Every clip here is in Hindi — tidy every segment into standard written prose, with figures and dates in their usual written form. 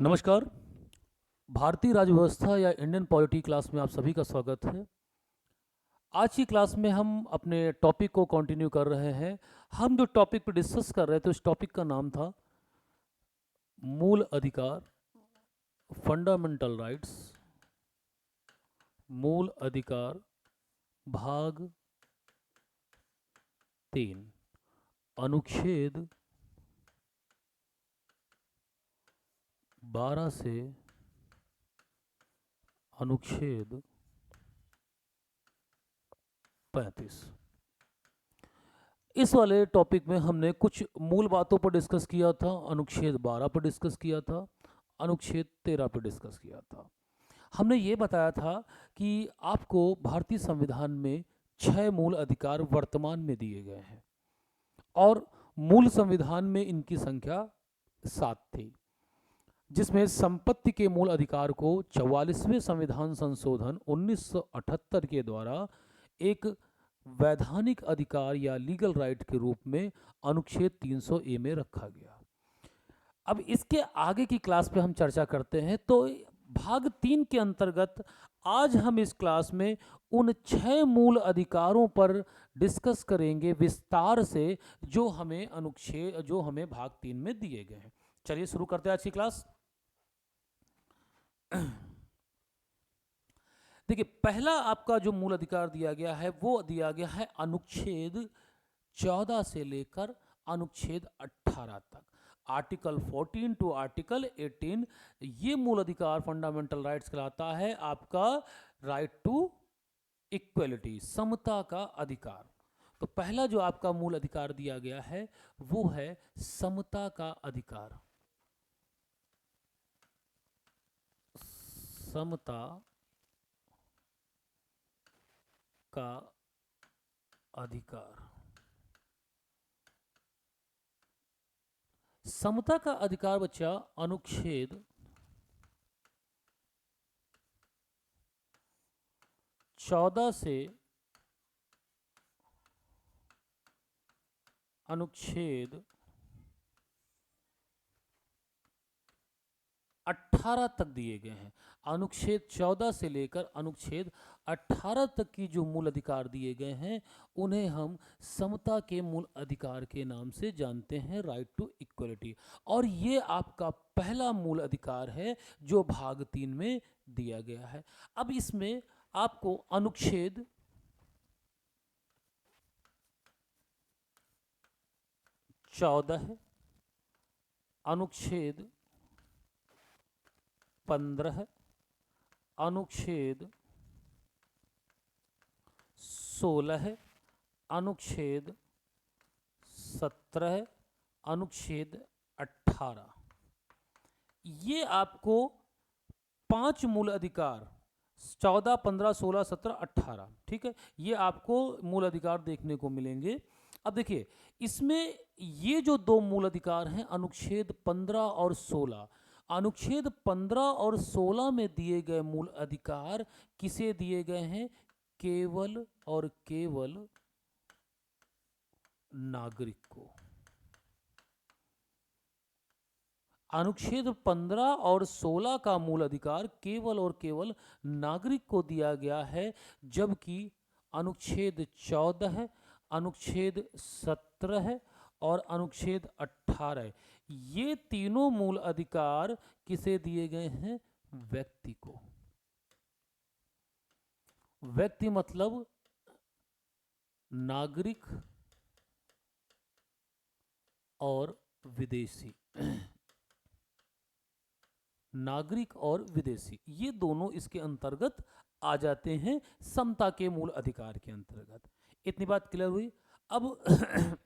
नमस्कार। भारतीय राज्य व्यवस्था या इंडियन पॉलिटी क्लास में आप सभी का स्वागत है। आज की क्लास में हम अपने टॉपिक को कंटिन्यू कर रहे हैं। हम जो टॉपिक पर डिस्कस कर रहे थे उस टॉपिक का नाम था मूल अधिकार, फंडामेंटल राइट्स, मूल अधिकार भाग 3, अनुच्छेद 12 से अनुच्छेद 35। इस वाले टॉपिक में हमने कुछ मूल बातों पर डिस्कस किया था, अनुच्छेद 12 पर डिस्कस किया था, अनुच्छेद 13 पर डिस्कस किया था। हमने ये बताया था कि आपको भारतीय संविधान में 6 मूल अधिकार वर्तमान में दिए गए हैं और मूल संविधान में इनकी संख्या 7 थी, जिसमें संपत्ति के मूल अधिकार को 44वें संविधान संशोधन 1978 के द्वारा एक वैधानिक अधिकार या लीगल राइट के रूप में अनुच्छेद 300A में रखा गया। अब इसके आगे की क्लास पे हम चर्चा करते हैं। तो भाग 3 के अंतर्गत आज हम इस क्लास में उन 6 मूल अधिकारों पर डिस्कस करेंगे विस्तार से जो हमें भाग 3 में दिए गए हैं। चलिए शुरू करते हैं आज की क्लास। देखिए, पहला आपका जो मूल अधिकार दिया गया है वो दिया गया है अनुच्छेद 14 से लेकर अनुच्छेद 18 तक, आर्टिकल 14 टू आर्टिकल 18। ये मूल अधिकार फंडामेंटल राइट्स कहलाता है। आपका राइट टू इक्वलिटी, समता का अधिकार। तो पहला जो आपका मूल अधिकार दिया गया है वो है समता का अधिकार। समता का अधिकार। समता का अधिकार बच्चा अनुच्छेद 14 से अनुच्छेद 18 तक दिए गए हैं। अनुच्छेद 14 से लेकर अनुच्छेद 18 तक की जो मूल अधिकार दिए गए हैं उन्हें हम समता के मूल अधिकार के नाम से जानते हैं, राइट टू इक्वलिटी। और ये आपका पहला मूल अधिकार है जो भाग 3 में दिया गया है। अब इसमें आपको अनुच्छेद 14, अनुच्छेद 15, अनुच्छेद 16, अनुच्छेद 17, अनुच्छेद 18, ये आपको 5 मूल अधिकार 14, 15, 16, 17, 18, ठीक है, ये आपको मूल अधिकार देखने को मिलेंगे। अब देखिए, इसमें ये जो 2 मूल अधिकार हैं अनुच्छेद 15 और 16, अनुच्छेद 15 और 16 में दिए गए मूल अधिकार किसे दिए गए हैं? केवल और केवल नागरिक को। अनुच्छेद 15 और 16 का मूल अधिकार केवल और केवल नागरिक को दिया गया है, जबकि अनुच्छेद 14, अनुच्छेद 17 और अनुच्छेद 18 ये तीनों मूल अधिकार किसे दिए गए हैं? व्यक्ति को। व्यक्ति मतलब नागरिक और विदेशी। नागरिक और विदेशी ये दोनों इसके अंतर्गत आ जाते हैं, समता के मूल अधिकार के अंतर्गत। इतनी बात क्लियर हुई। अब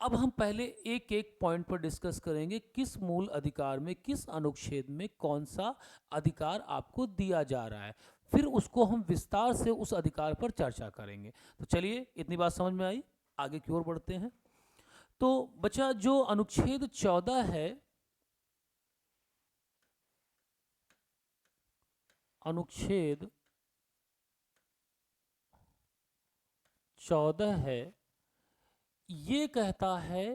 अब हम पहले एक एक पॉइंट पर डिस्कस करेंगे किस मूल अधिकार में, किस अनुच्छेद में कौन सा अधिकार आपको दिया जा रहा है, फिर उसको हम विस्तार से उस अधिकार पर चर्चा करेंगे। तो चलिए, इतनी बात समझ में आई, आगे की ओर बढ़ते हैं। तो बच्चा, जो अनुच्छेद 14 है, अनुच्छेद 14 है, ये कहता है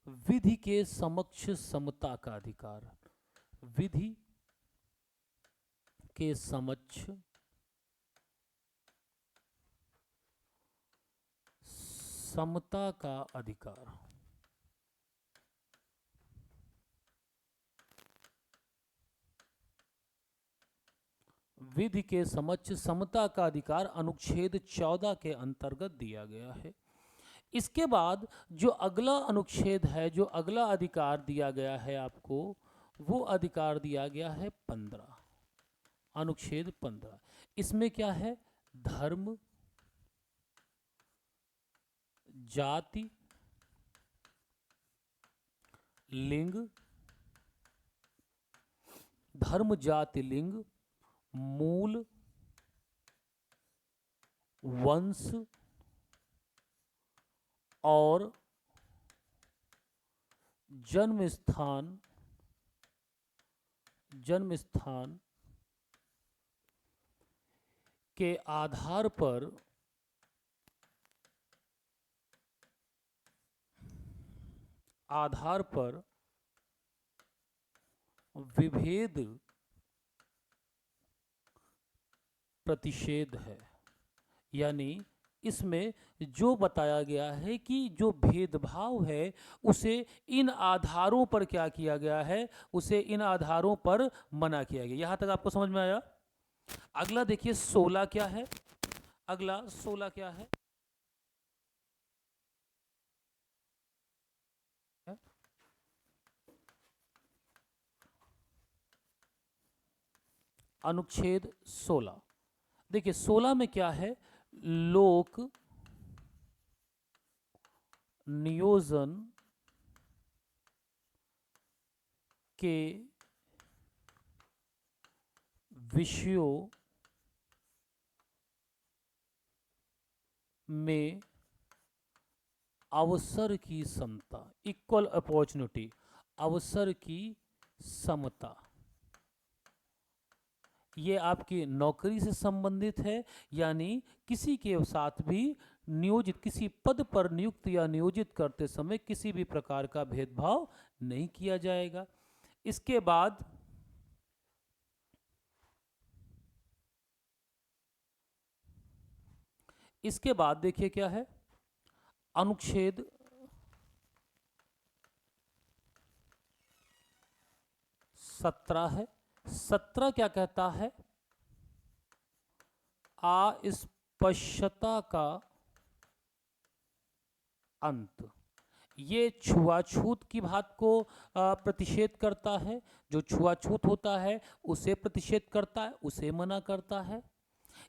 विधि के समक्ष समता का अधिकार। विधि के समक्ष समता का अधिकार। विधि के समक्ष समता का अधिकार अनुच्छेद 14 के अंतर्गत दिया गया है। इसके बाद जो अगला अनुच्छेद है, जो अगला अधिकार दिया गया है आपको, वो अधिकार दिया गया है 15, अनुच्छेद 15। इसमें क्या है? धर्म, जाति, लिंग, धर्म, जाति, लिंग, मूल, वंश और जन्म स्थान के आधार पर विभेद प्रतिषेध है। यानी इसमें जो बताया गया है कि जो भेदभाव है उसे इन आधारों पर क्या किया गया है, उसे इन आधारों पर मना किया गया। यहां तक आपको समझ में आया? अगला देखिए 16 क्या है। अगला 16 क्या है? अनुच्छेद 16। देखिए 16 में क्या है? लोक नियोजन के विषयों में अवसर की समता, इक्वल अपॉर्चुनिटी, अवसर की समता। ये आपकी नौकरी से संबंधित है, यानी किसी के साथ भी नियोजित, किसी पद पर नियुक्त या नियोजित करते समय किसी भी प्रकार का भेदभाव नहीं किया जाएगा। इसके बाद देखिए क्या है? अनुच्छेद 17 है। 17 क्या कहता है? अस्पृश्यता का अंत। ये छुआछूत की बात को प्रतिषेध करता है। जो छुआछूत होता है उसे प्रतिषेध करता है, उसे मना करता है।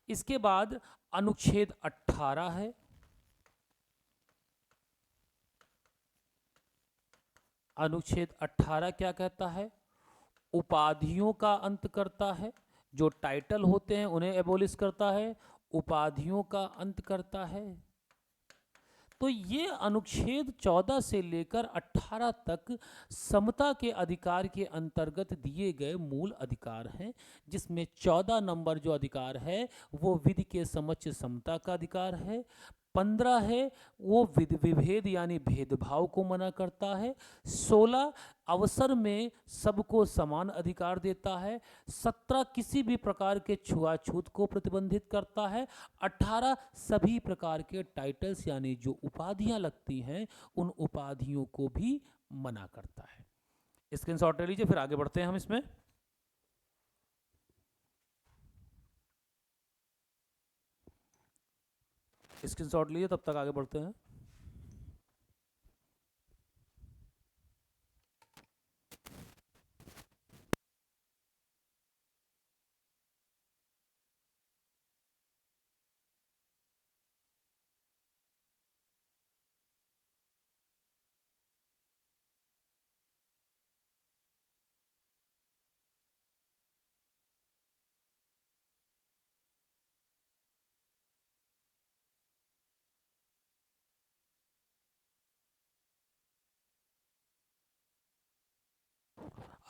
इसके बाद अनुच्छेद 18 है। अनुच्छेद 18 क्या कहता है? उपाधियों का अंत करता है। जो टाइटल होते हैं उन्हें एबोलिश करता है, उपाधियों का अंत करता है। तो ये अनुच्छेद 14 से लेकर 18 तक समता के अधिकार के अंतर्गत दिए गए मूल अधिकार हैं, जिसमें 14 नंबर जो अधिकार है वो विधि के समक्ष समता का अधिकार है। 15 है वो विभेद यानी भेदभाव को मना करता है। 16 अवसर में सबको समान अधिकार देता है। 17 किसी भी प्रकार के छुआछूत को प्रतिबंधित करता है। 18 सभी प्रकार के टाइटल्स यानी जो उपाधियां लगती हैं उन उपाधियों को भी मना करता है। स्क्रीनशॉट ले लीजिए, फिर आगे बढ़ते हैं हम इसमें। स्क्रीनशॉट लीजिए, तब तक आगे बढ़ते हैं।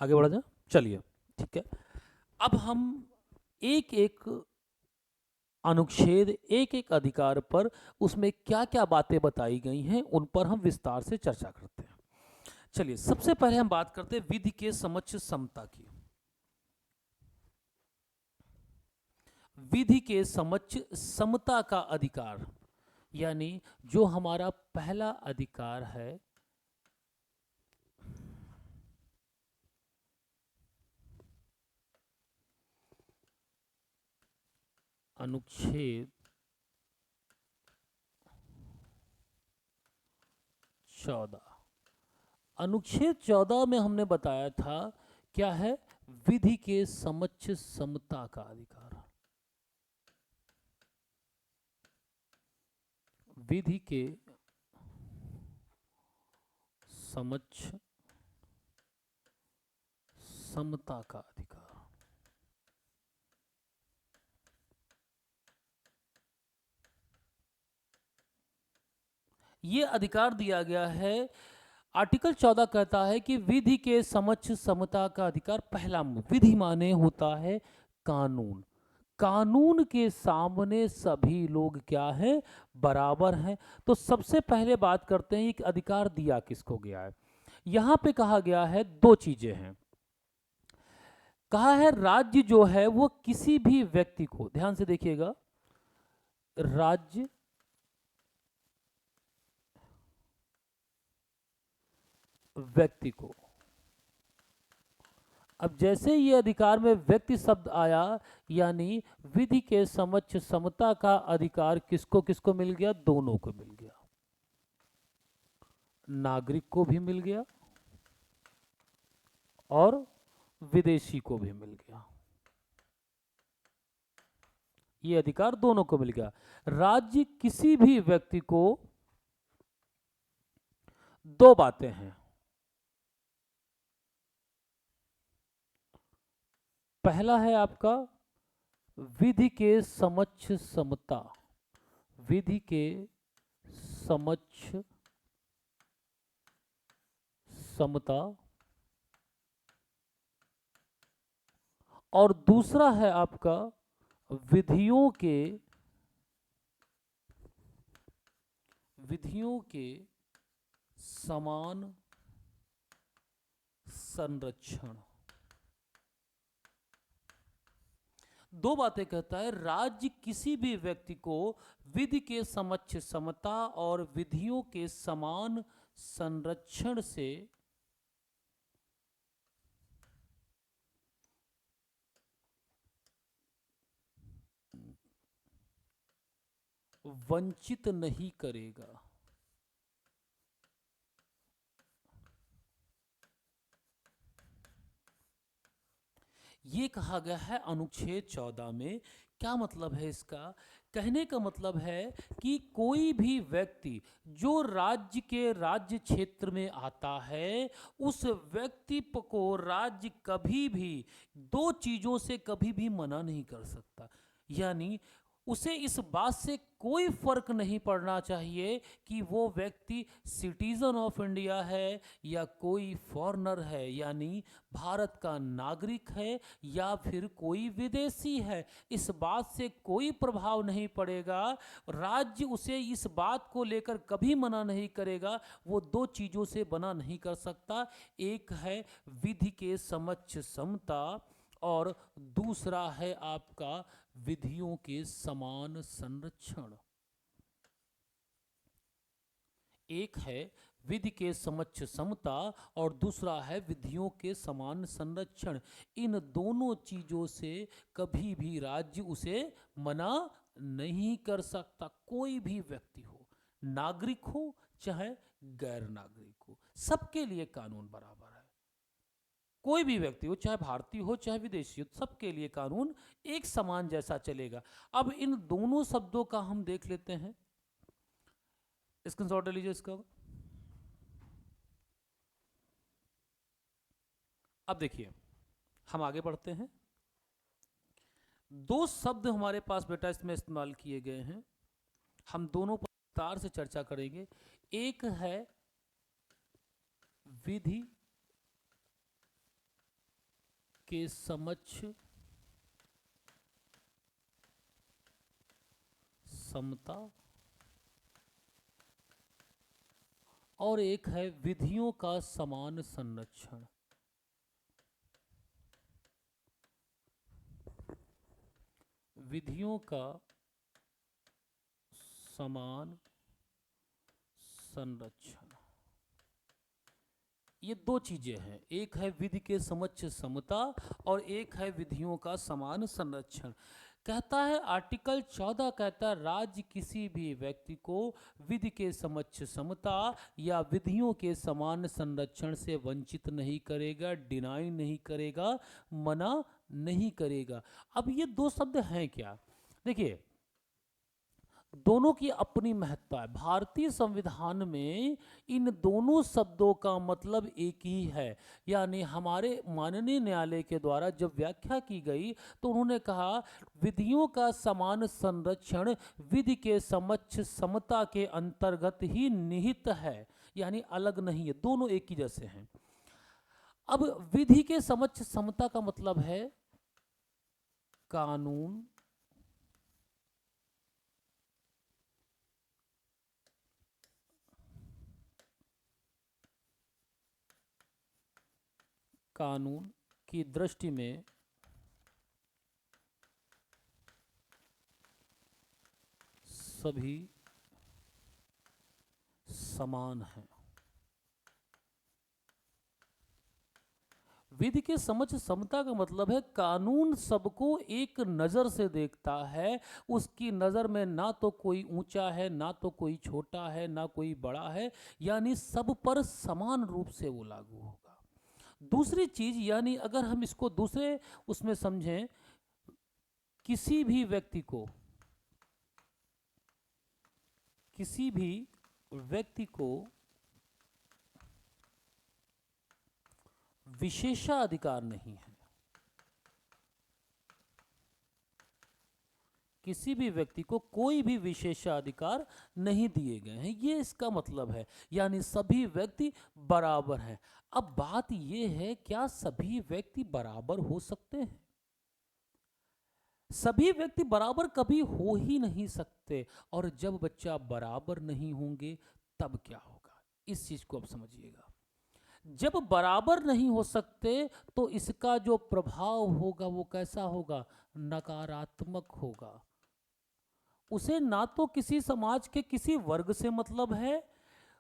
आगे बढ़ा जाए, चलिए ठीक है। अब हम एक एक अनुच्छेद, एक एक अधिकार पर उसमें क्या क्या बातें बताई गई हैं उन पर हम विस्तार से चर्चा करते हैं। चलिए सबसे पहले हम बात करते हैं विधि के समक्ष समता की। विधि के समक्ष समता का अधिकार, यानी जो हमारा पहला अधिकार है, अनुच्छेद 14। अनुच्छेद 14 में हमने बताया था क्या है, विधि के समक्ष समता का अधिकार। विधि के समक्ष समता का अधिकार। ये अधिकार दिया गया है। आर्टिकल 14 कहता है कि विधि के समक्ष समता का अधिकार, पहला विधि माने होता है कानून। कानून के सामने सभी लोग क्या है, बराबर हैं। तो सबसे पहले बात करते हैं एक अधिकार दिया किसको गया है। यहां पे कहा गया है दो चीजें हैं। कहा है राज्य जो है वो किसी भी व्यक्ति को, ध्यान से देखिएगा, राज्य व्यक्ति को, अब जैसे ये अधिकार में व्यक्ति शब्द आया, यानी विधि के समक्ष समता का अधिकार किसको किसको मिल गया, दोनों को मिल गया। नागरिक को भी मिल गया और विदेशी को भी मिल गया। ये अधिकार दोनों को मिल गया। राज्य किसी भी व्यक्ति को, दो बातें हैं। पहला है आपका विधि के समक्ष समता, विधि के समक्ष समता, और दूसरा है आपका विधियों के समान संरक्षण। दो बातें कहता है, राज्य किसी भी व्यक्ति को विधि के समक्ष समता और विधियों के समान संरक्षण से वंचित नहीं करेगा। ये कहा गया है अनुच्छेद 14 में। क्या मतलब है इसका? कहने का मतलब है कि कोई भी व्यक्ति जो राज्य के राज्य क्षेत्र में आता है, उस व्यक्ति को राज्य कभी भी दो चीजों से कभी भी मना नहीं कर सकता। यानी उसे इस बात से कोई फर्क नहीं पड़ना चाहिए कि वो व्यक्ति सिटीजन ऑफ इंडिया है या कोई फॉरेनर है, यानी भारत का नागरिक है या फिर कोई विदेशी है। इस बात से कोई प्रभाव नहीं पड़ेगा। राज्य उसे इस बात को लेकर कभी मना नहीं करेगा। वो दो चीज़ों से मना नहीं कर सकता। एक है विधि के समक्ष समता और दूसरा है आपका विधियों के समान संरक्षण। एक है विधि के समक्ष समता और दूसरा है विधियों के समान संरक्षण। इन दोनों चीजों से कभी भी राज्य उसे मना नहीं कर सकता। कोई भी व्यक्ति हो, नागरिक हो चाहे गैर नागरिक हो, सबके लिए कानून बराबर है। कोई भी व्यक्ति हो, चाहे भारतीय हो चाहे विदेशी हो, सबके लिए कानून एक समान जैसा चलेगा। अब इन दोनों शब्दों का हम देख लेते हैं। स्क्रीनशॉट ले लीजिए इसका। अब देखिए, हम आगे बढ़ते हैं। दो शब्द हमारे पास बेटा इसमें इस्तेमाल किए गए हैं, हम दोनों पर विस्तार से चर्चा करेंगे। एक है विधि के समक्ष समता और एक है विधियों का समान संरक्षण। विधियों का समान संरक्षण। ये दो चीजें हैं, एक है विधि के समक्ष समता और एक है विधियों का समान संरक्षण। कहता है आर्टिकल 14 कहता है राज्य किसी भी व्यक्ति को विधि के समक्ष समता या विधियों के समान संरक्षण से वंचित नहीं करेगा, डिनाई नहीं करेगा, मना नहीं करेगा। अब ये दो शब्द हैं क्या? देखिए, दोनों की अपनी महत्ता है। भारतीय संविधान में इन दोनों शब्दों का मतलब एक ही है। यानी हमारे माननीय न्यायालय के द्वारा जब व्याख्या की गई तो उन्होंने कहा विधियों का समान संरक्षण विधि के समक्ष समता के अंतर्गत ही निहित है, यानी अलग नहीं है, दोनों एक ही जैसे हैं। अब विधि के समक्ष समता का मतलब है कानून कानून की दृष्टि में सभी समान हैं। विधि के समक्ष समता का मतलब है कानून सबको एक नज़र से देखता है, उसकी नज़र में ना तो कोई ऊंचा है, ना तो कोई छोटा है, ना कोई बड़ा है, यानी सब पर समान रूप से वो लागू होगा। दूसरी चीज, यानी अगर हम इसको दूसरे उसमें समझें, किसी भी व्यक्ति को विशेषाधिकार नहीं है, किसी भी व्यक्ति को कोई भी विशेषाधिकार नहीं दिए गए हैं, ये इसका मतलब है। यानी सभी व्यक्ति बराबर हैं। अब बात यह है, क्या सभी व्यक्ति बराबर हो सकते हैं? सभी व्यक्ति बराबर कभी हो ही नहीं सकते, और जब बच्चा बराबर नहीं होंगे तब क्या होगा, इस चीज को अब समझिएगा। जब बराबर नहीं हो सकते तो इसका जो प्रभाव होगा वो कैसा होगा? नकारात्मक होगा। उसे ना तो किसी समाज के किसी वर्ग से मतलब है,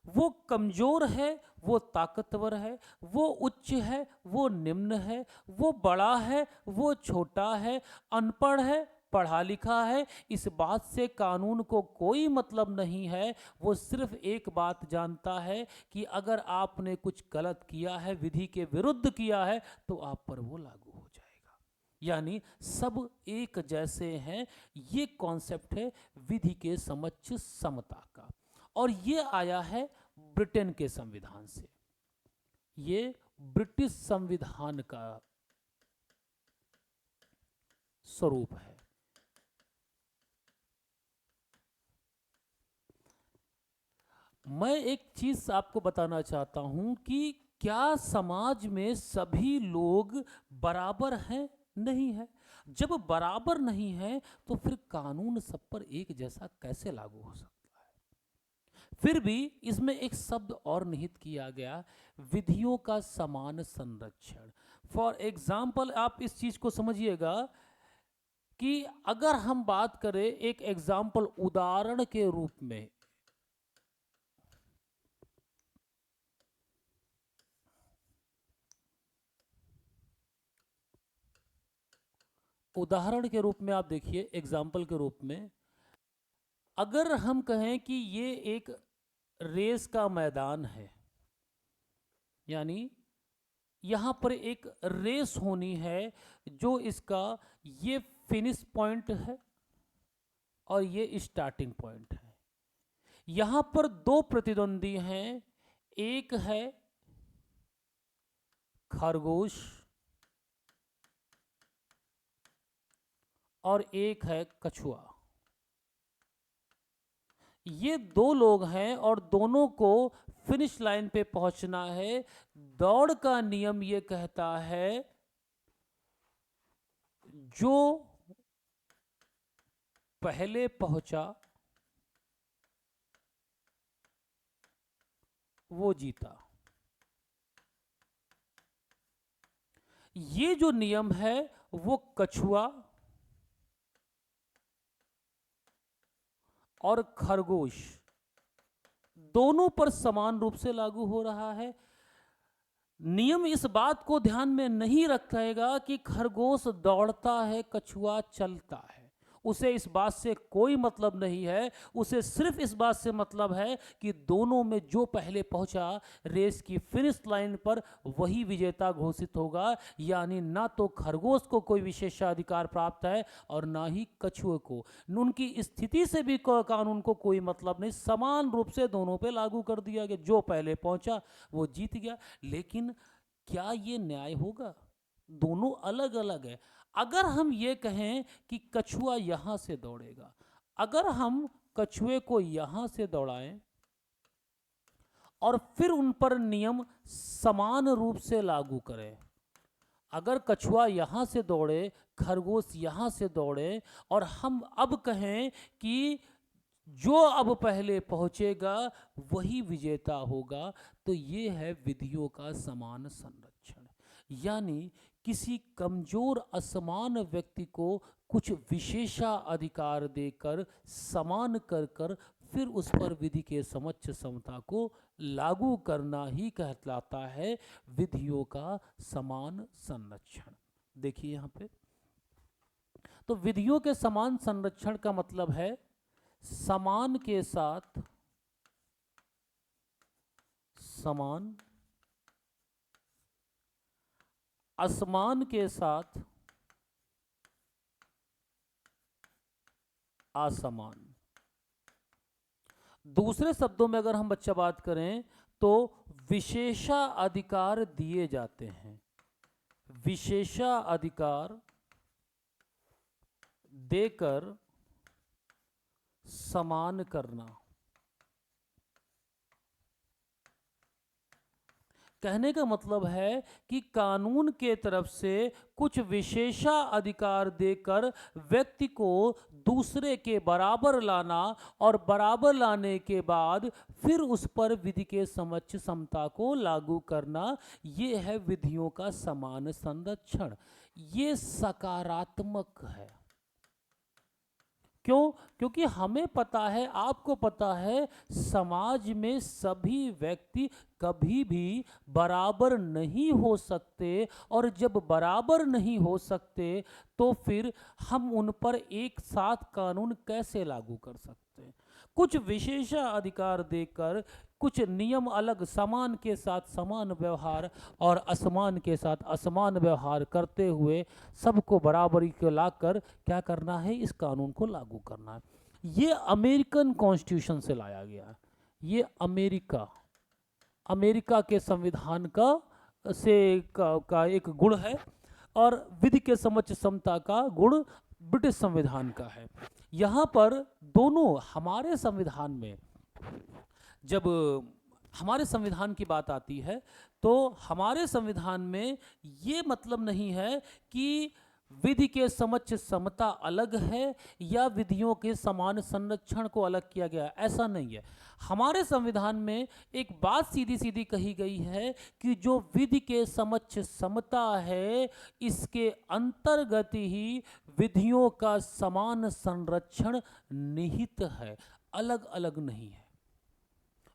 वो कमजोर है, वो ताकतवर है, वो उच्च है, वो निम्न है, वो बड़ा है, वो छोटा है, अनपढ़ है, पढ़ा लिखा है, इस बात से कानून को कोई मतलब नहीं है। वो सिर्फ एक बात जानता है कि अगर आपने कुछ गलत किया है, विधि के विरुद्ध किया है, तो आप पर वो लागू हो जाएगा। यानी सब एक जैसे हैं। ये कॉन्सेप्ट है विधि के समक्ष समता का, और ये आया है ब्रिटेन के संविधान से। ये ब्रिटिश संविधान का स्वरूप है। मैं एक चीज आपको बताना चाहता हूं कि क्या समाज में सभी लोग बराबर हैं? नहीं है। जब बराबर नहीं है तो फिर कानून सब पर एक जैसा कैसे लागू हो सकता? फिर भी इसमें एक शब्द और निहित किया गया, विधियों का समान संरक्षण। फॉर एग्जाम्पल, आप इस चीज को समझिएगा कि अगर हम बात करें एक एग्जाम्पल उदाहरण के रूप में, उदाहरण के रूप में आप देखिए, एग्जाम्पल के रूप में अगर हम कहें कि ये एक रेस का मैदान है, यानी यहां पर एक रेस होनी है, जो इसका ये फिनिश पॉइंट है और ये स्टार्टिंग पॉइंट है। यहां पर दो प्रतिद्वंदी हैं, एक है खरगोश और एक है कछुआ। ये दो लोग हैं और दोनों को फिनिश लाइन पे पहुंचना है। दौड़ का नियम ये कहता है जो पहले पहुंचा वो जीता। ये जो नियम है वो कछुआ और खरगोश दोनों पर समान रूप से लागू हो रहा है। नियम इस बात को ध्यान में नहीं रखेगा कि खरगोश दौड़ता है, कछुआ चलता है। उसे इस बात से कोई मतलब नहीं है। उसे सिर्फ इस बात से मतलब है कि दोनों में जो पहले पहुंचा रेस की फिनिश लाइन पर वही विजेता घोषित होगा। यानी ना तो खरगोश को कोई विशेषाधिकार प्राप्त है और ना ही कछुए को। उनकी स्थिति से भी कानून को कोई मतलब नहीं, समान रूप से दोनों पे लागू कर दिया गया। जो पहले पहुंचा वो जीत गया। लेकिन क्या ये न्याय होगा? दोनों अलग अलग है। अगर हम ये कहें कि कछुआ यहां से दौड़ेगा, अगर हम कछुए को यहां से दौड़ाएं और फिर उन पर नियम समान रूप से लागू करें, अगर कछुआ यहां से दौड़े, खरगोश यहां से दौड़े, और हम अब कहें कि जो अब पहले पहुंचेगा वही विजेता होगा, तो ये है विधियों का समान संरक्षण। यानी किसी कमजोर असमान व्यक्ति को कुछ विशेषाधिकार देकर समान कर कर फिर उस पर विधि के समक्ष समता को लागू करना ही कहलाता है विधियों का समान संरक्षण। देखिए यहाँ पे, तो विधियों के समान संरक्षण का मतलब है समान के साथ समान, असमान के साथ असमान। दूसरे शब्दों में अगर हम बच्चा बात करें तो विशेषाधिकार दिए जाते हैं, विशेषाधिकार देकर समान करना। कहने का मतलब है कि कानून के तरफ से कुछ विशेषाधिकार देकर व्यक्ति को दूसरे के बराबर लाना और बराबर लाने के बाद फिर उस पर विधि के समक्ष समता को लागू करना, ये है विधियों का समान संरक्षण। ये सकारात्मक है। क्यों? क्योंकि हमें पता है, आपको पता है, समाज में सभी व्यक्ति कभी भी बराबर नहीं हो सकते, और जब बराबर नहीं हो सकते तो फिर हम उन पर एक साथ कानून कैसे लागू कर सकते हैं? कुछ विशेषाधिकार देकर कुछ नियम अलग, समान के साथ समान व्यवहार और असमान के साथ असमान व्यवहार करते हुए सबको बराबरी को लाकर क्या करना है? इस कानून को लागू करना है। ये अमेरिकन कॉन्स्टिट्यूशन से लाया गया है। ये अमेरिका के संविधान का एक गुण है, और विधि के समक्ष समता का गुण ब्रिटिश संविधान का है। यहाँ पर दोनों, हमारे संविधान में जब हमारे संविधान की बात आती है तो हमारे संविधान में ये मतलब नहीं है कि विधि के समक्ष समता अलग है या विधियों के समान संरक्षण को अलग किया गया, ऐसा नहीं है। हमारे संविधान में एक बात सीधी सीधी कही गई है कि जो विधि के समक्ष समता है, इसके अंतर्गत ही विधियों का समान संरक्षण निहित है, अलग अलग नहीं है।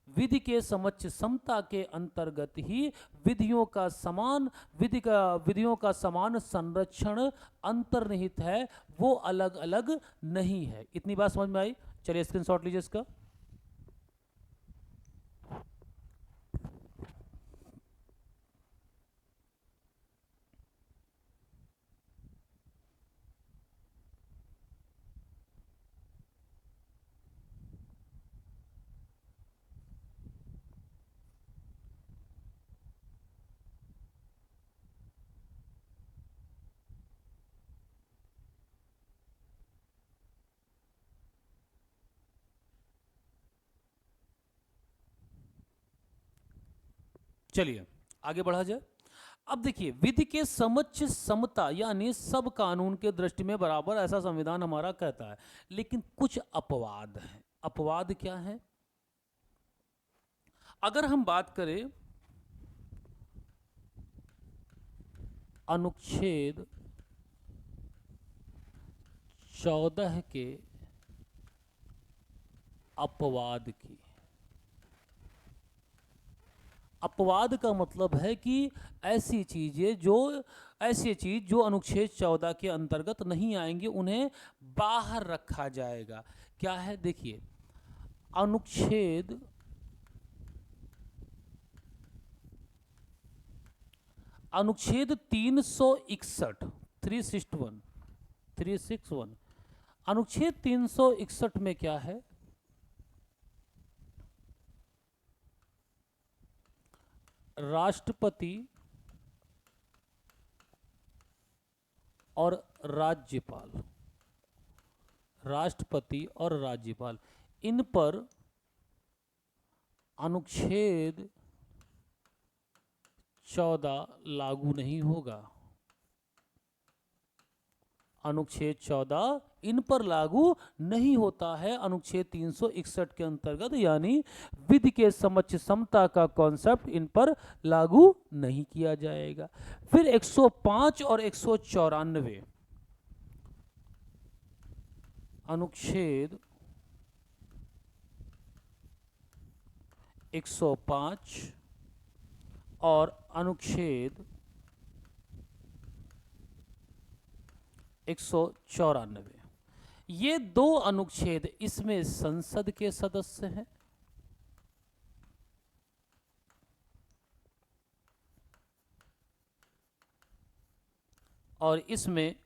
विधि के समक्ष समता के अंतर्गत ही विधियों का समान संरक्षण अंतर्निहित है, वो अलग अलग नहीं है। इतनी बात समझ में आई? चलिए स्क्रीनशॉट लीजिए इसका। चलिए आगे बढ़ा जाए। अब देखिए, विधि के समक्ष समता यानी सब कानून के दृष्टि में बराबर, ऐसा संविधान हमारा कहता है। लेकिन कुछ अपवाद हैं। अपवाद क्या है? अगर हम बात करें अनुच्छेद 14 के अपवाद की। अपवाद का मतलब है कि ऐसी चीज जो अनुच्छेद 14 के अंतर्गत नहीं आएंगे, उन्हें बाहर रखा जाएगा। क्या है, देखिए, अनुच्छेद अनुच्छेद 361, 361 अनुच्छेद 361 में क्या है, राष्ट्रपति और राज्यपाल, राष्ट्रपति और राज्यपाल, इन पर अनुच्छेद 14 लागू नहीं होगा। अनुच्छेद 14 इन पर लागू नहीं होता है अनुच्छेद 361 के अंतर्गत, यानी विधि के समक्ष समता का कॉन्सेप्ट इन पर लागू नहीं किया जाएगा। फिर 105 और 194 अनुच्छेद 105 और अनुच्छेद 194, ये दो अनुच्छेद, इसमें संसद के सदस्य हैं और इसमें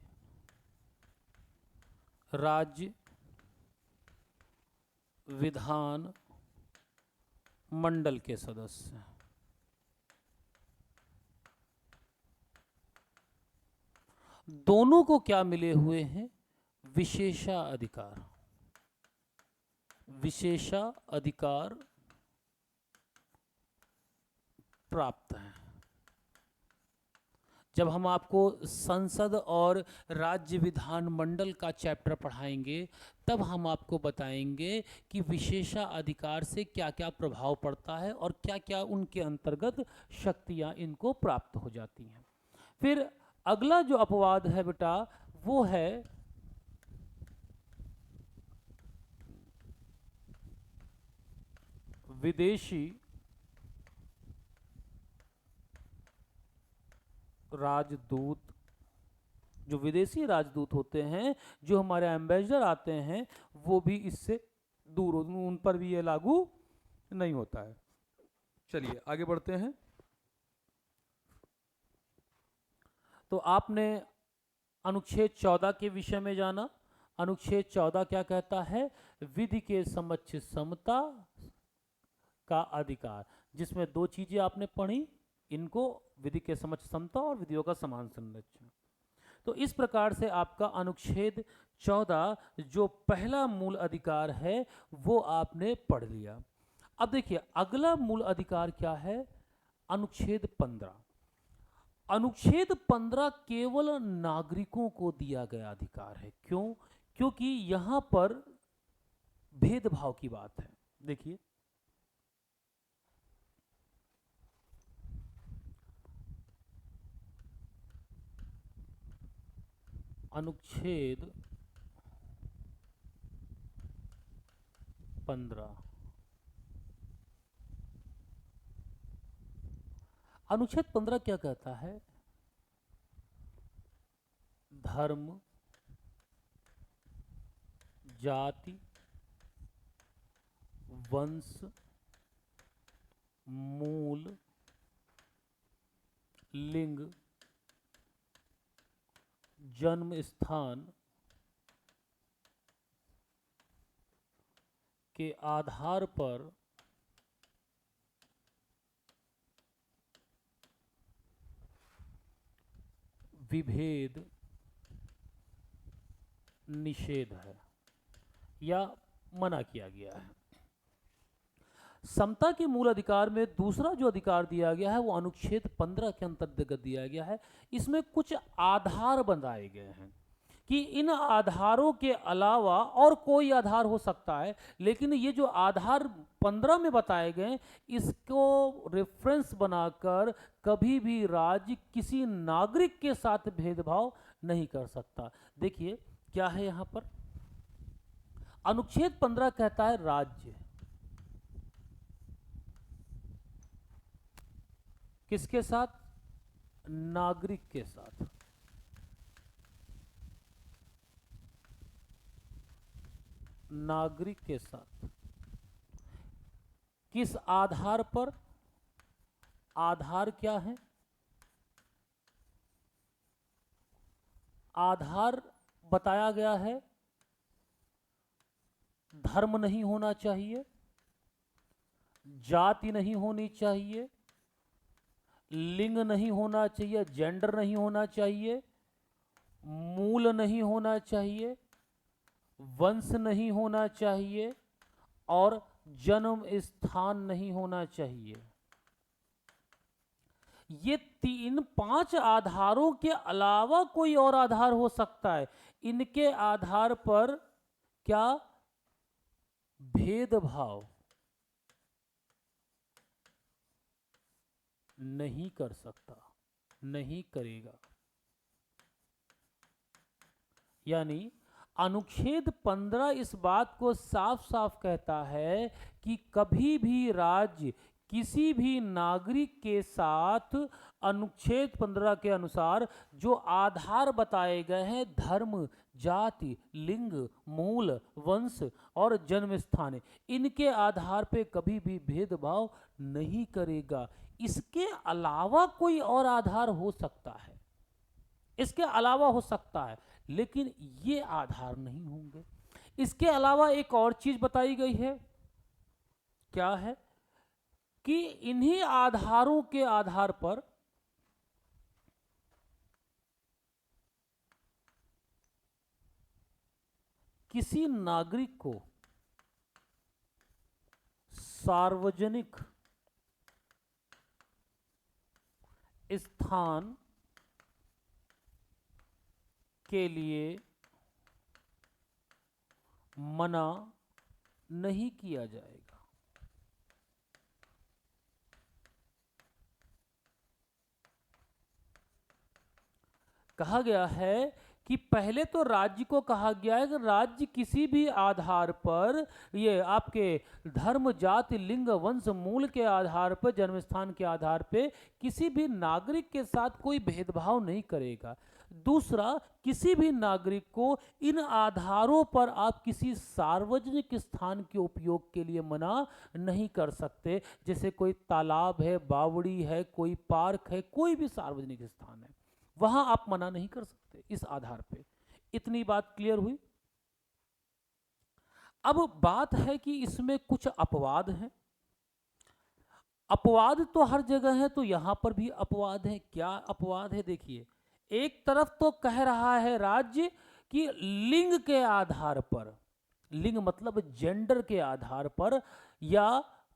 राज्य विधान मंडल के सदस्य हैं। दोनों को क्या मिले हुए हैं, विशेषाधिकार, विशेषाधिकार प्राप्त है। जब हम आपको संसद और राज्य विधान मंडल का चैप्टर पढ़ाएंगे, तब हम आपको बताएंगे कि विशेषाधिकार से क्या क्या प्रभाव पड़ता है और क्या क्या उनके अंतर्गत शक्तियां इनको प्राप्त हो जाती हैं। फिर अगला जो अपवाद है बेटा, वो है विदेशी राजदूत। जो विदेशी राजदूत होते हैं, जो हमारे एम्बेसडर आते हैं, वो भी इससे दूर हो, उन पर भी ये लागू नहीं होता है। चलिए आगे बढ़ते हैं। तो आपने अनुच्छेद 14 के विषय में जाना। अनुच्छेद 14 क्या कहता है, विधि के समक्ष समता का अधिकार, जिसमें दो चीजें आपने पढ़ी, इनको विधि के समक्ष समता और विधियों का समान संरक्षण। तो इस प्रकार से आपका अनुच्छेद 14 जो पहला मूल अधिकार है वो आपने पढ़ लिया। अब देखिए अगला मूल अधिकार क्या है, अनुच्छेद 15। अनुच्छेद 15 केवल नागरिकों को दिया गया अधिकार है। क्यों? क्योंकि यहां पर भेदभाव की बात है। देखिए अनुच्छेद 15, अनुच्छेद 15 क्या कहता है, धर्म, जाति, वंश, मूल, लिंग, जन्म स्थान के आधार पर विभेद निषेध है या मना किया गया है। समता के मूल अधिकार में दूसरा जो अधिकार दिया गया है वो अनुच्छेद 15 के अंतर्गत दिया गया है। इसमें कुछ आधार बनाए गए हैं कि इन आधारों के अलावा और कोई आधार हो सकता है, लेकिन ये जो आधार 15 में बताए गए, इसको रेफरेंस बनाकर कभी भी राज्य किसी नागरिक के साथ भेदभाव नहीं कर सकता। देखिए क्या है यहां पर, अनुच्छेद 15 कहता है राज्य किसके साथ? नागरिक के साथ। नागरिक के साथ किस आधार पर? आधार क्या है? आधार बताया गया है धर्म नहीं होना चाहिए, जाति नहीं होनी चाहिए, लिंग नहीं होना चाहिए, जेंडर नहीं होना चाहिए, मूल नहीं होना चाहिए, वंश नहीं होना चाहिए और जन्म स्थान नहीं होना चाहिए। ये 3-5 आधारों के अलावा कोई और आधार हो सकता है। इनके आधार पर क्या भेदभाव नहीं कर सकता, नहीं करेगा। यानी अनुच्छेद 15 इस बात को साफ साफ कहता है कि कभी भी राज्य किसी भी नागरिक के साथ अनुच्छेद 15 के अनुसार जो आधार बताए गए हैं धर्म, जाति, लिंग, मूल, वंश और जन्म स्थान, इनके आधार पे कभी भी भेदभाव नहीं करेगा। इसके अलावा कोई और आधार हो सकता है, इसके अलावा हो सकता है, लेकिन ये आधार नहीं होंगे। इसके अलावा एक और चीज बताई गई है, क्या है कि इन्हीं आधारों के आधार पर किसी नागरिक को सार्वजनिक स्थान के लिए मना नहीं किया जाएगा। कहा गया है कि पहले तो राज्य को कहा गया है कि राज्य किसी भी आधार पर, ये आपके धर्म, जाति, लिंग, वंश, मूल के आधार पर, जन्म स्थान के आधार पे किसी भी नागरिक के साथ कोई भेदभाव नहीं करेगा। दूसरा, किसी भी नागरिक को इन आधारों पर आप किसी सार्वजनिक स्थान के उपयोग के लिए मना नहीं कर सकते। जैसे कोई तालाब है, बावड़ी है, कोई पार्क है, कोई भी सार्वजनिक स्थान है, वहां आप मना नहीं कर सकते इस आधार पे। इतनी बात क्लियर हुई। अब बात है कि इसमें कुछ अपवाद हैं। अपवाद तो हर जगह है, तो यहां पर भी अपवाद है। क्या अपवाद है? देखिए, एक तरफ तो कह रहा है राज्य कि लिंग के आधार पर, लिंग मतलब जेंडर के आधार पर या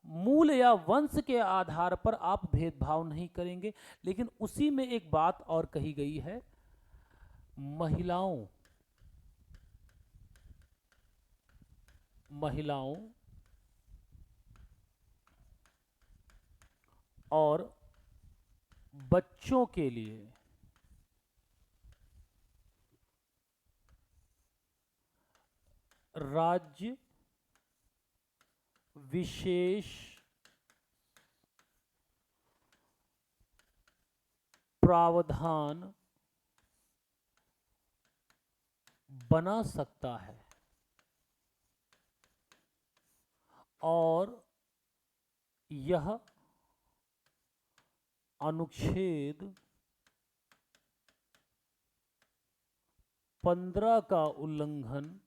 मूल या वंश के आधार पर आप भेदभाव नहीं करेंगे। लेकिन उसी में एक बात और कही गई है, महिलाओं और बच्चों के लिए राज्य विशेष प्रावधान बना सकता है और यह अनुच्छेद 15 का उल्लंघन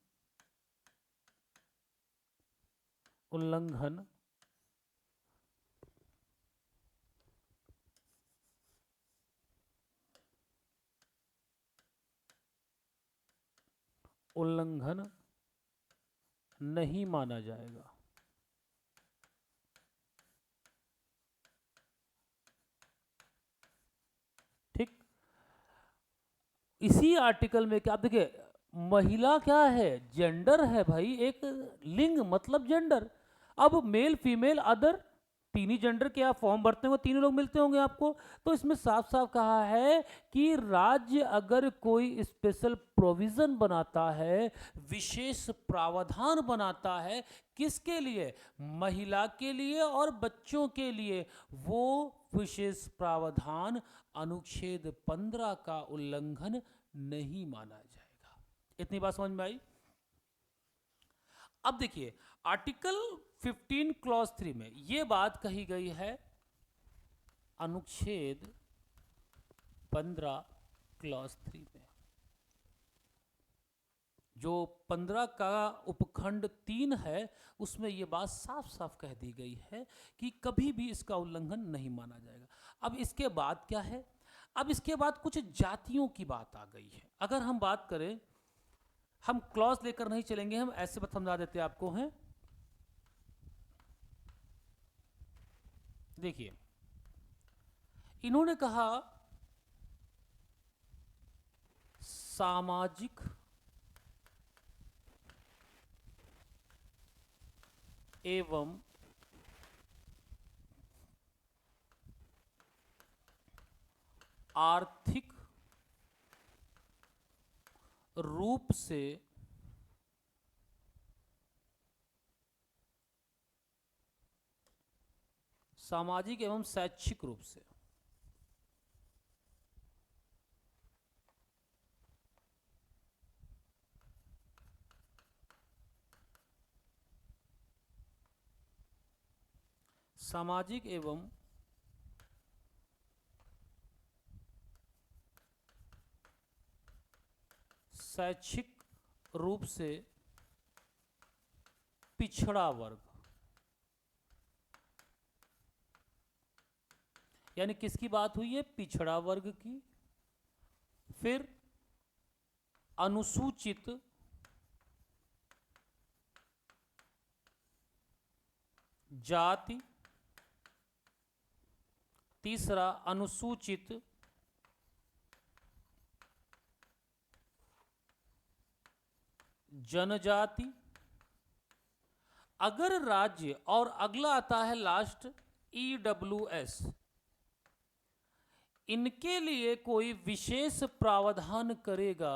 नहीं माना जाएगा। ठीक, इसी आर्टिकल में क्या आप देखिए, महिला क्या है? जेंडर है भाई, एक लिंग मतलब जेंडर। अब मेल, फीमेल, अदर तीन ही जेंडर के आप फॉर्म भरते होंगे, तीनों लोग मिलते होंगे आपको। तो इसमें साफ साफ कहा है कि राज्य अगर कोई स्पेशल प्रोविजन बनाता है, विशेष प्रावधान बनाता है, किसके लिए? महिला के लिए और बच्चों के लिए, वो विशेष प्रावधान अनुच्छेद 15 का उल्लंघन नहीं माना जाएगा। इतनी बात समझ में आई? अब देखिए आर्टिकल 15 क्लॉज 3 में यह बात कही गई है, अनुच्छेद 15 क्लॉज 3 में, जो 15 का उपखंड 3 है, उसमें यह बात साफ साफ कह दी गई है कि कभी भी इसका उल्लंघन नहीं माना जाएगा। अब इसके बाद क्या है? अब इसके बाद कुछ जातियों की बात आ गई है। अगर हम बात करें, हम क्लॉज लेकर नहीं चलेंगे, हम ऐसे समझा देते आपको हैं। देखिए इन्होंने कहा सामाजिक एवं आर्थिक रूप से सामाजिक एवं शैक्षिक रूप से सामाजिक एवं शैक्षिक रूप से पिछड़ा वर्ग, यानी किसकी बात हुई है? पिछड़ा वर्ग की। फिर अनुसूचित जाति, तीसरा अनुसूचित जनजाति। अगर राज्य, और अगला आता है लास्ट EWS, इनके लिए कोई विशेष प्रावधान करेगा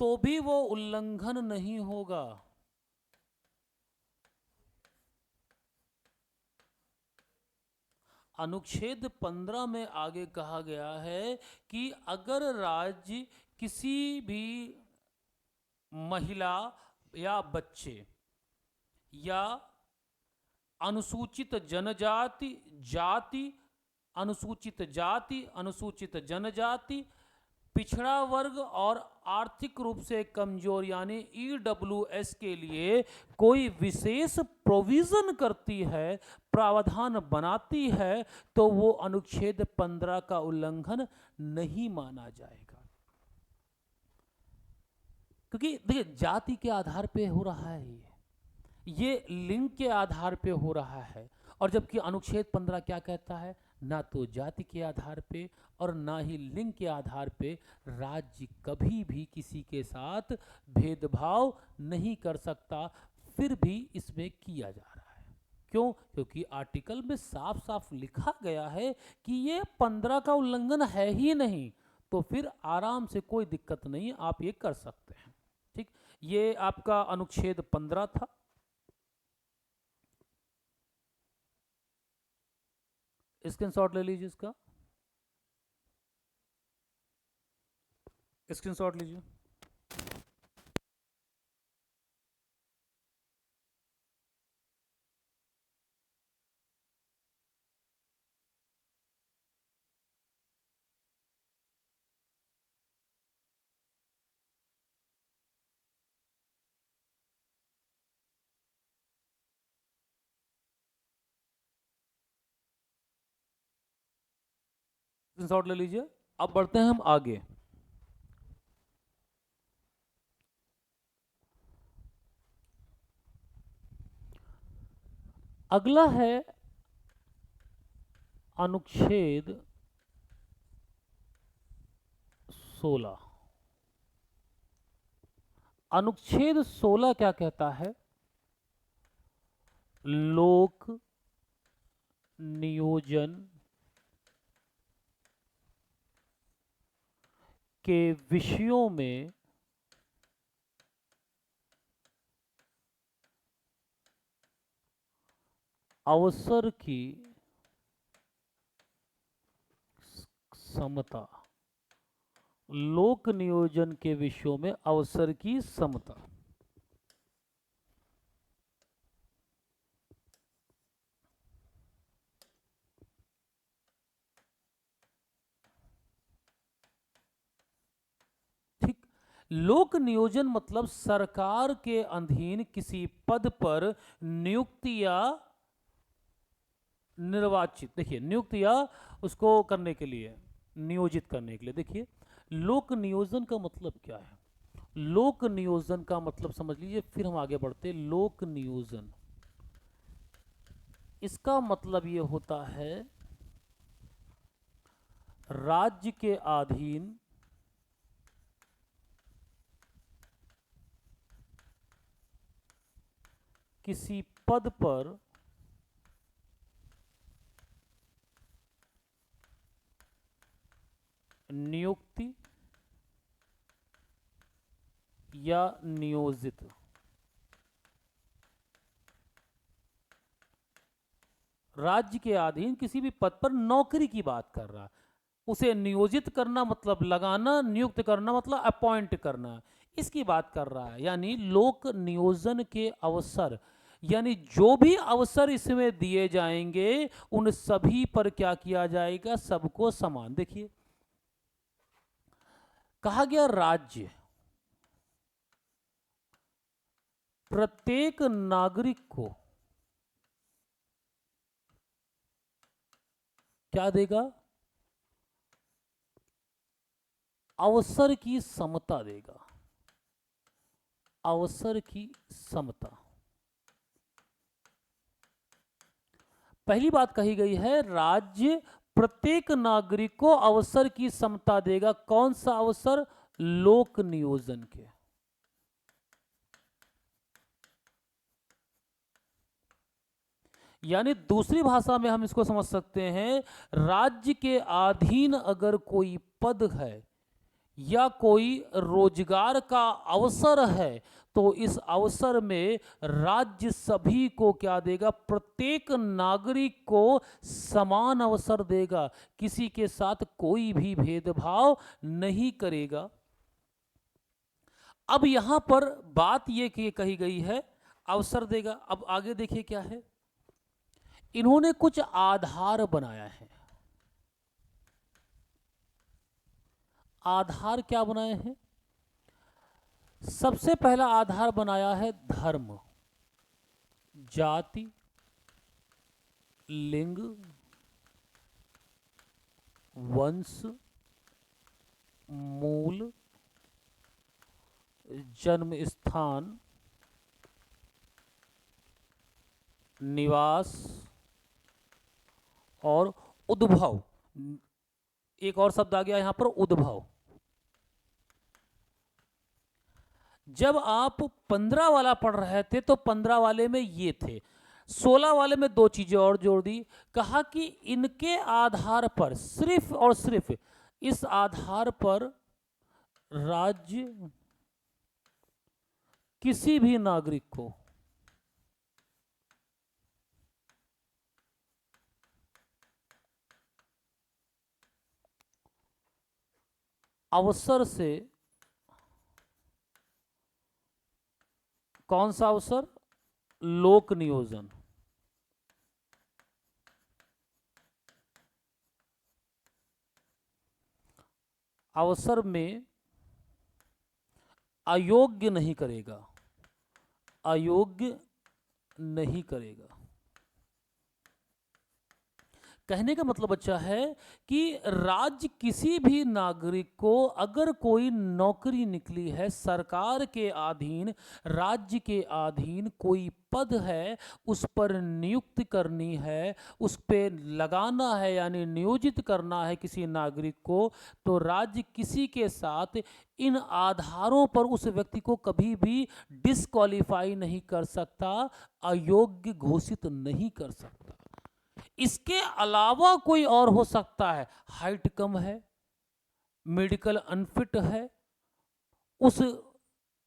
तो भी वो उल्लंघन नहीं होगा। अनुच्छेद 15 में आगे कहा गया है कि अगर राज्य किसी भी महिला या बच्चे या अनुसूचित जनजाति, अनुसूचित जाति, अनुसूचित जनजाति, पिछड़ा वर्ग और आर्थिक रूप से कमजोर यानी EWS के लिए कोई विशेष प्रोविजन करती है, प्रावधान बनाती है, तो वो अनुच्छेद 15 का उल्लंघन नहीं माना जाएगा। क्योंकि देखिए जाति के आधार पे हो रहा है, ये लिंग के आधार पे हो रहा है, और जबकि अनुच्छेद 15 क्या कहता है? ना तो जाति के आधार पे और ना ही लिंग के आधार पे राज्य कभी भी किसी के साथ भेदभाव नहीं कर सकता, फिर भी इसमें किया जा रहा है। क्यों? क्योंकि आर्टिकल में साफ साफ लिखा गया है कि ये 15 का उल्लंघन है ही नहीं, तो फिर आराम से कोई दिक्कत नहीं, आप ये कर सकते हैं। ठीक, ये आपका अनुच्छेद 15 था। स्क्रीनशॉट ले लीजिए, इसका स्क्रीनशॉट लीजिए। स्क्रीनशॉट ले लीजिए। अब बढ़ते हैं हम आगे। अगला है अनुच्छेद 16। अनुच्छेद 16 क्या कहता है? लोक नियोजन के विषयों में अवसर की समता। लोक नियोजन के विषयों में अवसर की समता। ठीक। लोक नियोजन मतलब सरकार के अधीन किसी पद पर नियुक्त या निर्वाचित, देखिए नियुक्त या उसको करने के लिए, नियोजित करने के लिए। देखिए लोक नियोजन का मतलब क्या है? लोक नियोजन का मतलब समझ लीजिए, फिर हम आगे बढ़ते। लोक नियोजन, इसका मतलब ये होता है राज्य के अधीन किसी पद पर नियुक्ति या नियोजित। राज्य के अधीन किसी भी पद पर नौकरी की बात कर रहा है। उसे नियोजित करना मतलब लगाना, नियुक्त करना मतलब अपॉइंट करना, इसकी बात कर रहा है। यानी लोक नियोजन के अवसर, यानी जो भी अवसर इसमें दिए जाएंगे उन सभी पर क्या किया जाएगा? सबको समान। देखिए कहा गया राज्य प्रत्येक नागरिक को क्या देगा? अवसर की समता देगा। अवसर की समता। पहली बात कही गई है, राज्य प्रत्येक नागरिक को अवसर की समता देगा। कौन सा अवसर? लोक नियोजन के। यानी दूसरी भाषा में हम इसको समझ सकते हैं, राज्य के अधीन अगर कोई पद है या कोई रोजगार का अवसर है तो इस अवसर में राज्य सभी को क्या देगा? प्रत्येक नागरिक को समान अवसर देगा, किसी के साथ कोई भी भेदभाव नहीं करेगा। अब यहां पर बात यह कही गई है अवसर देगा। अब आगे देखिए क्या है, इन्होंने कुछ आधार बनाया है। आधार क्या बनाए हैं? सबसे पहला आधार बनाया है धर्म, जाति, लिंग, वंश, मूल, जन्म स्थान, निवास और उद्भव। एक और शब्द आ गया यहां पर, उद्भव। जब आप 15 वाला पढ़ रहे थे तो 15 वाले में ये थे, 16 वाले में दो चीजें और जोड़ दी। कहा कि इनके आधार पर, सिर्फ और सिर्फ इस आधार पर राज्य किसी भी नागरिक को अवसर से, कौन सा अवसर? लोक नियोजन। अवसर में अयोग्य नहीं करेगा, अयोग्य नहीं करेगा। कहने का मतलब अच्छा है कि राज्य किसी भी नागरिक को अगर कोई नौकरी निकली है सरकार के अधीन, राज्य के अधीन कोई पद है, उस पर नियुक्त करनी है, उस पे लगाना है यानी नियोजित करना है किसी नागरिक को, तो राज्य किसी के साथ इन आधारों पर उस व्यक्ति को कभी भी डिस्क्वालीफाई नहीं कर सकता, अयोग्य घोषित नहीं कर सकता। इसके अलावा कोई और हो सकता है, हाइट कम है, मेडिकल अनफिट है, उस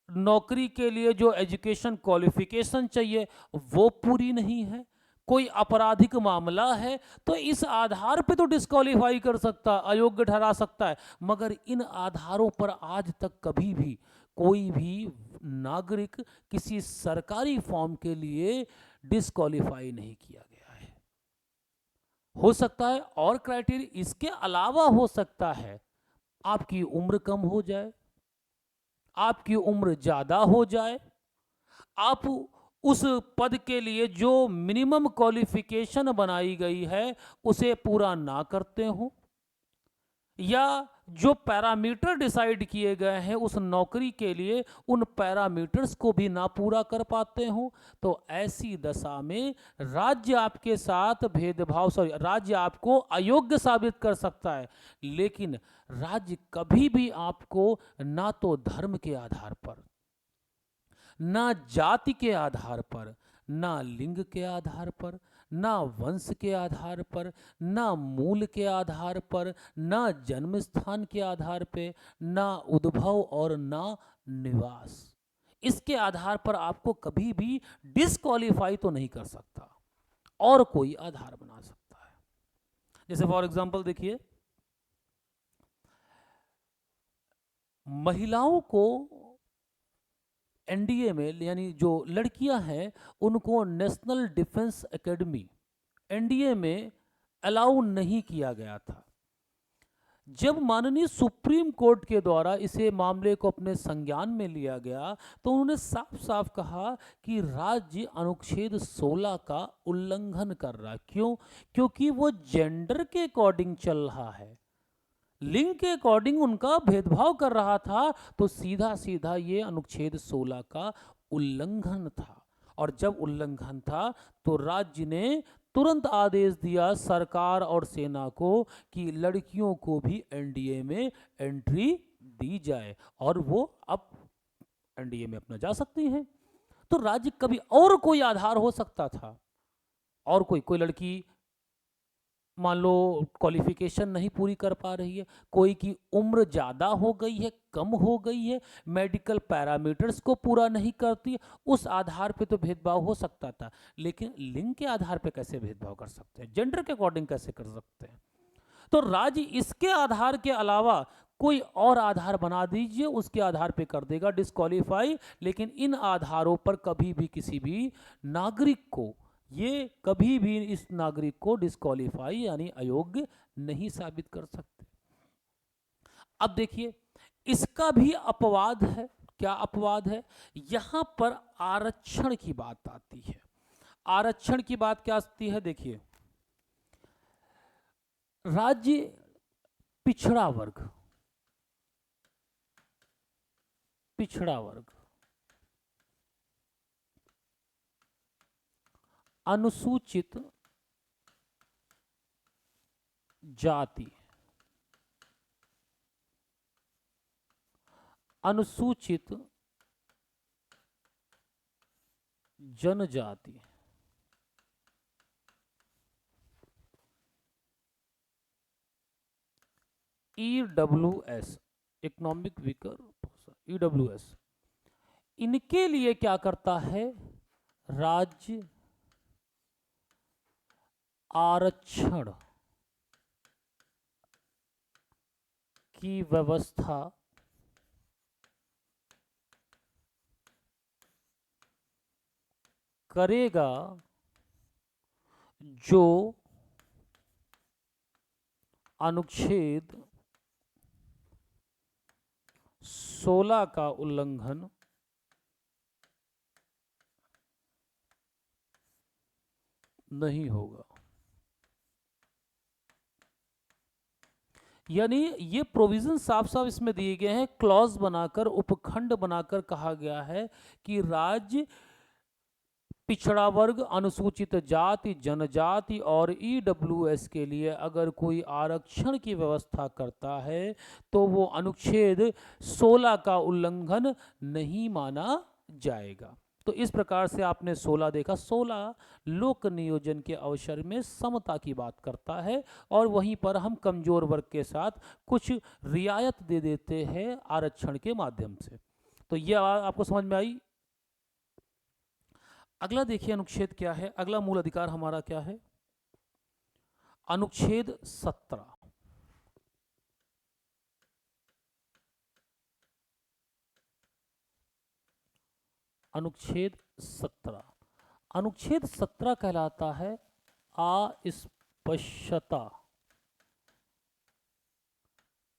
नौकरी के लिए जो एजुकेशन क्वालिफिकेशन चाहिए वो पूरी नहीं है, कोई आपराधिक मामला है, तो इस आधार पे तो डिस्क्वालीफाई कर सकता, अयोग्य ठहरा सकता है। मगर इन आधारों पर आज तक कभी भी कोई भी नागरिक किसी सरकारी फॉर्म के लिए डिस्क्वालीफाई नहीं किया गया है। हो सकता है और क्राइटेरिया इसके अलावा हो सकता है, आपकी उम्र कम हो जाए, आपकी उम्र ज़्यादा हो जाए, आप उस पद के लिए जो मिनिमम क्वालिफिकेशन बनाई गई है उसे पूरा ना करते हो, या जो पैरामीटर डिसाइड किए गए हैं उस नौकरी के लिए उन पैरामीटर्स को भी ना पूरा कर पाते हो, तो ऐसी दशा में राज्य आपके साथ भेदभाव, सॉरी, राज्य आपको अयोग्य साबित कर सकता है। लेकिन राज्य कभी भी आपको ना तो धर्म के आधार पर, ना जाति के आधार पर, ना लिंग के आधार पर, ना वंश के आधार पर, ना मूल के आधार पर, ना जन्म स्थान के आधार पे, ना उद्भव और ना निवास, इसके आधार पर आपको कभी भी डिस्क्वालीफाई तो नहीं कर सकता, और कोई आधार बना सकता है। जैसे फॉर एग्जांपल देखिए, महिलाओं को एनडीए में, यानी जो लड़कियां हैं उनको नेशनल डिफेंस एकेडमी एनडीए में अलाउ नहीं किया गया था। जब माननीय सुप्रीम कोर्ट के द्वारा इसे मामले को अपने संज्ञान में लिया गया तो उन्होंने साफ साफ कहा कि राज्य अनुच्छेद 16 का उल्लंघन कर रहा है। क्यों? क्योंकि वो जेंडर के अकॉर्डिंग चल रहा है, लिंग के अकॉर्डिंग उनका भेदभाव कर रहा था, तो सीधा सीधा ये अनुच्छेद 16 का उल्लंघन था। और जब उल्लंघन था तो राज्य ने तुरंत आदेश दिया सरकार और सेना को कि लड़कियों को भी एनडीए में एंट्री दी जाए और वो अब एनडीए में अपना जा सकती हैं। तो राज्य कभी और कोई आधार हो सकता था, और कोई लड़की मान लो क्वालिफिकेशन नहीं पूरी कर पा रही है, कोई की उम्र ज़्यादा हो गई है, कम हो गई है, मेडिकल पैरामीटर्स को पूरा नहीं करती है, उस आधार पे तो भेदभाव हो सकता था। लेकिन लिंग के आधार पे कैसे भेदभाव कर सकते हैं, जेंडर के अकॉर्डिंग कैसे कर सकते हैं? तो राज्य इसके आधार के अलावा कोई और आधार बना दीजिए, उसके आधार पे कर देगा डिस्क्वालीफाई। लेकिन इन आधारों पर कभी भी किसी भी नागरिक को, ये कभी भी इस नागरिक को डिस्क्वालीफाई यानी अयोग्य नहीं साबित कर सकते। अब देखिए, इसका भी अपवाद है। क्या अपवाद है? यहां पर आरक्षण की बात आती है। आरक्षण की बात क्या आती है? देखिए, राज्य पिछड़ा वर्ग, पिछड़ा वर्ग, अनुसूचित जाति, अनुसूचित जनजाति, ईडब्ल्यूएस, इकोनॉमिक वीकर, ईडब्ल्यूएस, इनके लिए क्या करता है राज्य? आरक्षण की व्यवस्था करेगा जो अनुच्छेद 16 का उल्लंघन नहीं होगा। यानी ये प्रोविजन साफ साफ इसमें दिए गए हैं, क्लॉज बनाकर, उपखंड बनाकर कहा गया है कि राज्य पिछड़ा वर्ग, अनुसूचित जाति, जनजाति और ईडब्ल्यूएस के लिए अगर कोई आरक्षण की व्यवस्था करता है तो वो अनुच्छेद 16 का उल्लंघन नहीं माना जाएगा। तो इस प्रकार से आपने 16 देखा। 16 लोक नियोजन के अवसर में समता की बात करता है और वहीं पर हम कमजोर वर्ग के साथ कुछ रियायत दे देते हैं आरक्षण के माध्यम से। तो ये आपको समझ में आई। अगला देखिए अनुच्छेद क्या है, अगला मूल अधिकार हमारा क्या है, अनुच्छेद 17। अनुच्छेद 17, अनुच्छेद 17 कहलाता है अस्पृश्यता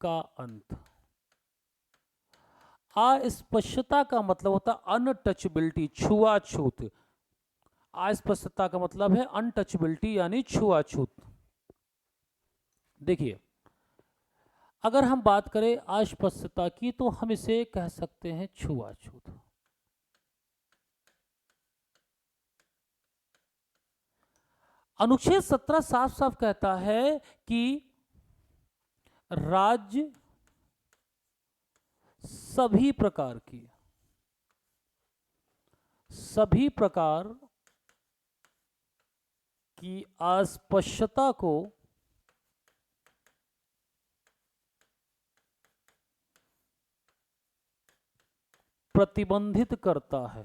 का अंत। अस्पृश्यता का मतलब होता है अनटचबिलिटी, छुआछूत। अस्पृश्यता का मतलब है अनटचबिलिटी यानी छुआछूत। देखिए अगर हम बात करें अस्पृश्यता की तो हम इसे कह सकते हैं छुआछूत। अनुच्छेद 17 साफ साफ कहता है कि राज्य सभी प्रकार की अस्पृश्यता को प्रतिबंधित करता है।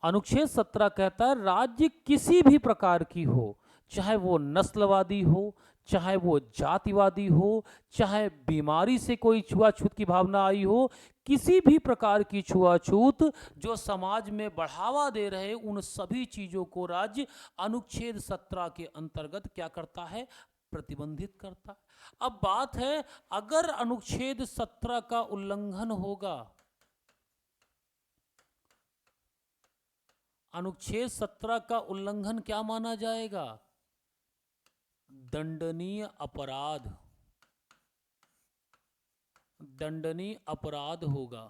अनुच्छेद 17 कहता है राज्य किसी भी प्रकार की हो, चाहे वो नस्लवादी हो, चाहे वो जातिवादी हो, चाहे बीमारी से कोई छुआछूत की भावना आई हो, किसी भी प्रकार की छुआछूत जो समाज में बढ़ावा दे रहे उन सभी चीजों को राज्य अनुच्छेद 17 के अंतर्गत क्या करता है, प्रतिबंधित करता है। अब बात है अगर अनुच्छेद 17 का उल्लंघन होगा, अनुच्छेद 17 का उल्लंघन क्या माना जाएगा, दंडनीय अपराध, दंडनीय अपराध होगा।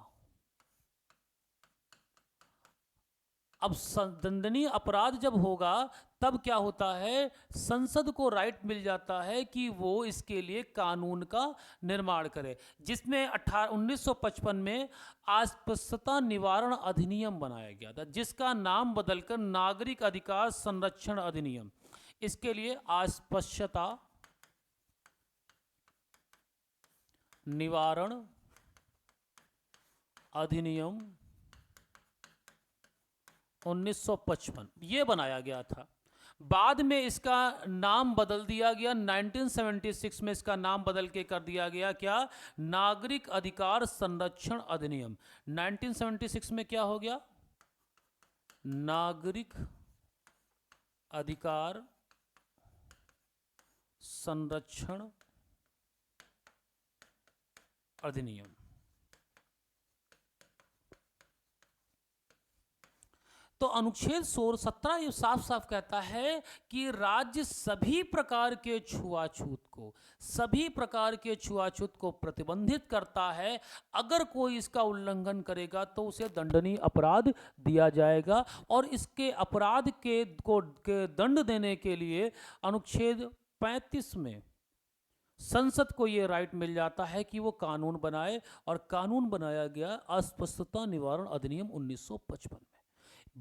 अब दंडनीय अपराध जब होगा तब क्या होता है, संसद को राइट मिल जाता है कि वो इसके लिए कानून का निर्माण करे, जिसमें 1955 में अस्पृश्यता निवारण अधिनियम बनाया गया था, जिसका नाम बदलकर नागरिक अधिकार संरक्षण अधिनियम। इसके लिए अस्पृश्यता निवारण अधिनियम 1955 ये बनाया गया था। बाद में इसका नाम बदल दिया गया, 1976 में इसका नाम बदल के कर दिया गया क्या, नागरिक अधिकार संरक्षण अधिनियम। 1976 में क्या हो गया, नागरिक अधिकार संरक्षण अधिनियम। तो अनुच्छेद 17 ये साफ साफ कहता है कि राज्य सभी प्रकार के छुआछूत को प्रतिबंधित करता है। अगर कोई इसका उल्लंघन करेगा तो उसे दंडनीय अपराध दिया जाएगा, और इसके अपराध के दंड देने के लिए अनुच्छेद 35 में संसद को यह राइट मिल जाता है कि वो कानून बनाए, और कानून बनाया गया अस्पृश्यता निवारण अधिनियम 1955 में।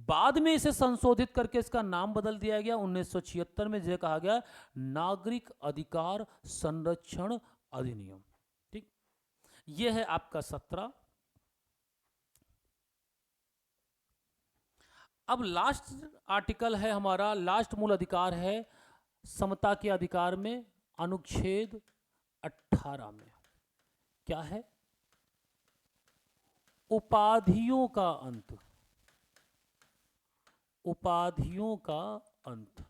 बाद में इसे संशोधित करके इसका नाम बदल दिया गया 1976 में, जिसे कहा गया नागरिक अधिकार संरक्षण अधिनियम। ठीक, यह है आपका 17। अब लास्ट आर्टिकल है हमारा, लास्ट मूल अधिकार है समता के अधिकार में, अनुच्छेद 18 में क्या है, उपाधियों का अंत। उपाधियों का अंत,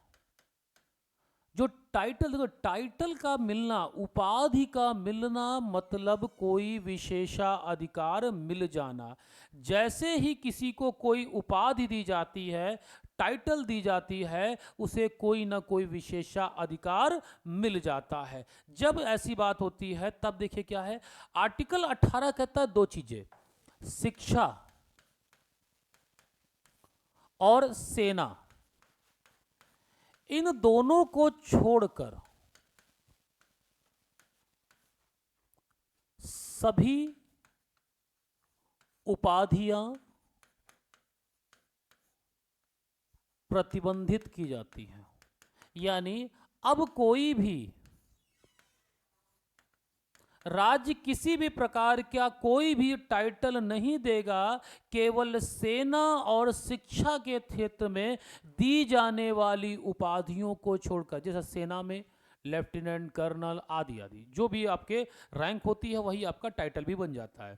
जो टाइटल, देखो टाइटल का मिलना, उपाधि का मिलना मतलब कोई विशेषाधिकार मिल जाना। जैसे ही किसी को कोई उपाधि दी जाती है, टाइटल दी जाती है, उसे कोई ना कोई विशेषाधिकार मिल जाता है। जब ऐसी बात होती है तब देखिए क्या है, आर्टिकल 18 कहता है दो चीजें, शिक्षा और सेना, इन दोनों को छोड़कर सभी उपाधियां प्रतिबंधित की जाती हैं। यानी अब कोई भी राज्य किसी भी प्रकार का कोई भी टाइटल नहीं देगा, केवल सेना और शिक्षा के क्षेत्र में दी जाने वाली उपाधियों को छोड़कर, जैसे सेना में लेफ्टिनेंट, कर्नल आदि आदि जो भी आपके रैंक होती है वही आपका टाइटल भी बन जाता है।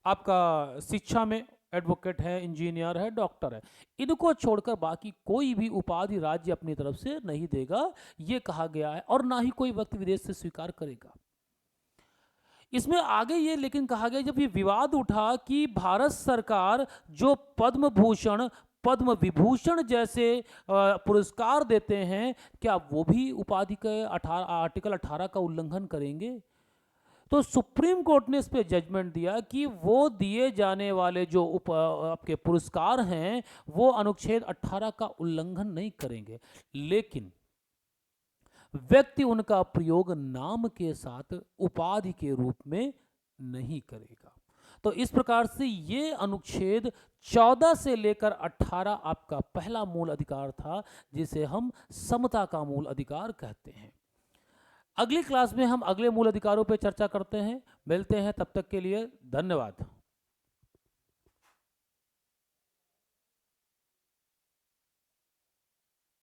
आपका शिक्षा में एडवोकेट है, इंजीनियर है, डॉक्टर है, इनको छोड़कर बाकी कोई भी उपाधि राज्य अपनी तरफ से नहीं देगा, ये कहा गया है, और ना ही कोई व्यक्ति विदेश से स्वीकार करेगा। इसमें आगे ये लेकिन कहा गया, जब ये विवाद उठा कि भारत सरकार जो पद्म भूषण, पद्म विभूषण जैसे पुरस्कार देते हैं, क्या वो भी उपाधि के आर्टिकल 18 का उल्लंघन करेंगे? तो सुप्रीम कोर्ट ने इस पे जजमेंट दिया कि वो दिए जाने वाले जो आपके पुरस्कार हैं वो अनुच्छेद 18 का उल्लंघन नहीं करेंगे, लेकिन व्यक्ति उनका प्रयोग नाम के साथ उपाधि के रूप में नहीं करेगा। तो इस प्रकार से ये अनुच्छेद 14 से लेकर 18 आपका पहला मूल अधिकार था, जिसे हम समता का मूल अधिकार कहते हैं। अगली क्लास में हम अगले मूल अधिकारों पर चर्चा करते हैं। मिलते हैं, तब तक के लिए धन्यवाद।